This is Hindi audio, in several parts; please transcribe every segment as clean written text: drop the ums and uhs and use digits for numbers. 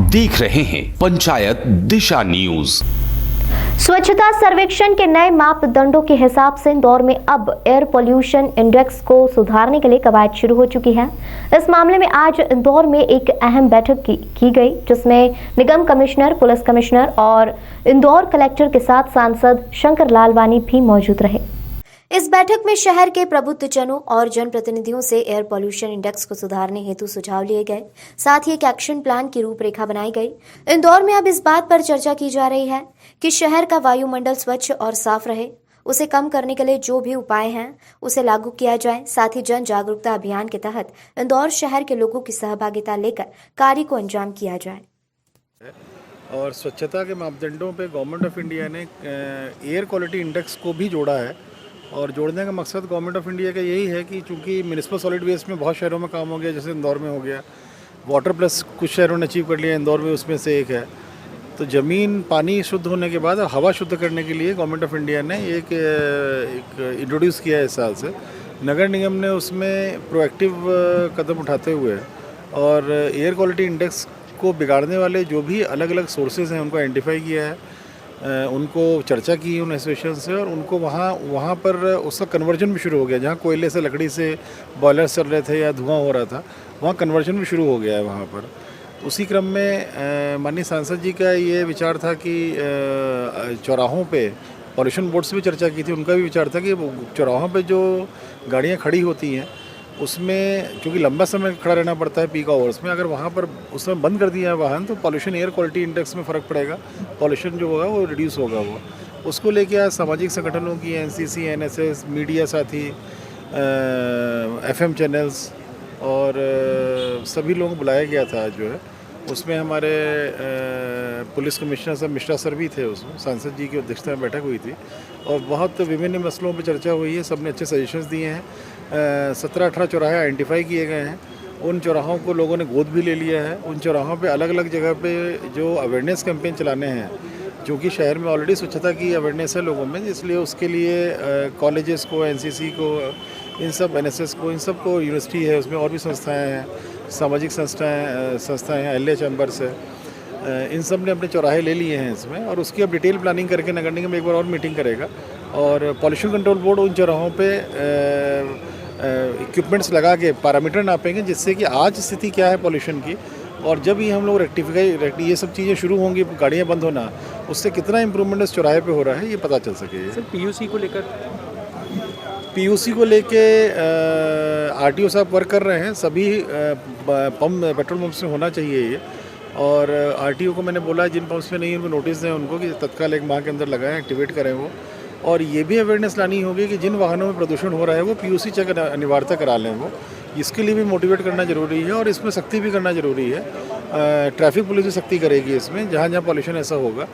देख रहे हैं पंचायत दिशा न्यूज। स्वच्छता सर्वेक्षण के नए मापदंडों के हिसाब से इंदौर में अब एयर पोल्यूशन इंडेक्स को सुधारने के लिए कवायद शुरू हो चुकी है। इस मामले में आज इंदौर में एक अहम बैठक की गई, जिसमें निगम कमिश्नर, पुलिस कमिश्नर और इंदौर कलेक्टर के साथ सांसद शंकर लालवानी भी मौजूद रहे। इस बैठक में शहर के प्रबुद्धजनों और जनप्रतिनिधियों से एयर पोल्यूशन इंडेक्स को सुधारने हेतु सुझाव लिए गए। साथ ही एक एक्शन प्लान की रूपरेखा बनाई गई। इंदौर में अब इस बात पर चर्चा की जा रही है कि शहर का वायुमंडल स्वच्छ और साफ रहे। उसे कम करने के लिए जो भी उपाय हैं उसे लागू किया जाए। साथ ही जन जागरूकता अभियान के तहत इंदौर शहर के लोगों की सहभागिता लेकर कार्य को अंजाम किया जाए। और स्वच्छता के मापदंडों पे गवर्नमेंट ऑफ इंडिया ने एयर क्वालिटी इंडेक्स को भी जोड़ा है। और जोड़ने का मकसद गवर्नमेंट ऑफ इंडिया का यही है कि चूंकि म्यूनिसिपल सॉलिड वेस्ट में बहुत शहरों में काम हो गया, जैसे इंदौर में हो गया, वाटर प्लस कुछ शहरों ने अचीव कर लिया, इंदौर में उसमें से एक है। तो ज़मीन पानी शुद्ध होने के बाद हवा शुद्ध करने के लिए गवर्नमेंट ऑफ इंडिया ने एक इंट्रोड्यूस किया है इस साल से। नगर निगम ने उसमें प्रोएक्टिव कदम उठाते हुए और एयर क्वालिटी इंडेक्स को बिगाड़ने वाले जो भी अलग अलग सोर्सेज हैं उनको आइडेंटिफाई किया है, उनको चर्चा की उन एसोसिएशन से, और उनको वहाँ पर उसका कन्वर्जन भी शुरू हो गया। जहाँ कोयले से, लकड़ी से बॉयलर चल रहे थे या धुआं हो रहा था, वहाँ कन्वर्जन भी शुरू हो गया है वहाँ पर। उसी क्रम में माननीय सांसद जी का ये विचार था कि चौराहों पे पॉल्यूशन बोर्ड से भी चर्चा की थी। उनका भी विचार था कि चौराहों पे जो गाड़ियाँ खड़ी होती हैं उसमें चूँकि लंबा समय खड़ा रहना पड़ता है पीक आवर्स में, अगर वहाँ पर उसमें बंद कर दिया है वाहन तो पॉल्यूशन एयर क्वालिटी इंडेक्स में फ़र्क पड़ेगा, पॉल्यूशन जो होगा वो रिड्यूस होगा। वो उसको लेके आज सामाजिक संगठनों की एनसीसी, एनएसएस, मीडिया साथी, एफएम चैनल्स और सभी लोगों को बुलाया गया था आज जो है। उसमें हमारे पुलिस कमिश्नर साहब मिश्रा सर भी थे, उसमें सांसद जी की अध्यक्षता में बैठक हुई थी और बहुत विभिन्न मसलों पर चर्चा हुई है। सबने अच्छे सजेशंस दिए हैं। 17-18 चौराहे आइडेंटिफाई किए गए हैं। उन चौराहों को लोगों ने गोद भी ले लिया है। उन चौराहों पे अलग अलग जगह पे जो अवेयरनेस कैंपेन चलाने हैं, क्योंकि शहर में ऑलरेडी स्वच्छता की अवेयरनेस है लोगों में, इसलिए उसके लिए कॉलेजेस को, एनसीसी को, इन सब एनएसएस को, इन सब को, यूनिवर्सिटी है उसमें और भी संस्थाएं हैं, सामाजिक संस्थाएं हैं, एलए चैम्बर्स है, इन सब ने अपने चौराहे ले लिए हैं इसमें। और उसकी अब डिटेल प्लानिंग करके नगर निगम एक बार और मीटिंग करेगा और पॉल्यूशन कंट्रोल बोर्ड उन चौराहों पे इक्विपमेंट्स लगा के पैरामीटर नापेंगे, जिससे कि आज स्थिति क्या है पॉल्यूशन की, और जब ये हम लोग ये सब चीज़ें शुरू होंगी, गाड़ियाँ बंद होना, उससे कितना इम्प्रूवमेंट इस चौराहे पे हो रहा है ये पता चल सके। सर पीयूसी को लेके आरटीओ साहब वर्क कर रहे हैं। सभी पेट्रोल पंप्स में होना चाहिए ये, और आरटीओ को मैंने बोला जिन पंप्स में नहीं उनको नोटिस दें उनको कि तत्काल 1 माह के अंदर लगाएं, एक्टिवेट करें वो। और ये भी अवेयरनेस लानी होगी कि जिन वाहनों में प्रदूषण हो रहा है वो पीयूसी चेक अनिवार्यता करा लें वो। इसके लिए भी मोटिवेट करना ज़रूरी है और इसमें सख्ती भी करना ज़रूरी है। ट्रैफिक पुलिस भी सख्ती करेगी इसमें, जहाँ जहाँ पॉल्यूशन ऐसा होगा।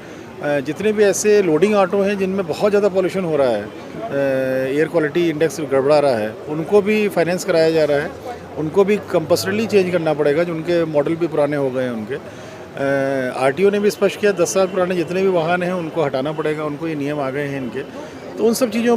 जितने भी ऐसे लोडिंग ऑटो हैं जिनमें बहुत ज़्यादा पॉल्यूशन हो रहा है, एयर क्वालिटी इंडेक्स गड़बड़ा रहा है, उनको भी फाइनेंस कराया जा रहा है। उनको भी कंपल्सरीली चेंज करना पड़ेगा, जो उनके मॉडल भी पुराने हो गए हैं उनके। आरटीओ ने भी स्पष्ट किया 10 साल पुराने जितने भी वाहन हैं उनको हटाना पड़ेगा, उनको ये नियम आ गए हैं इनके। तो उन सब चीज़ों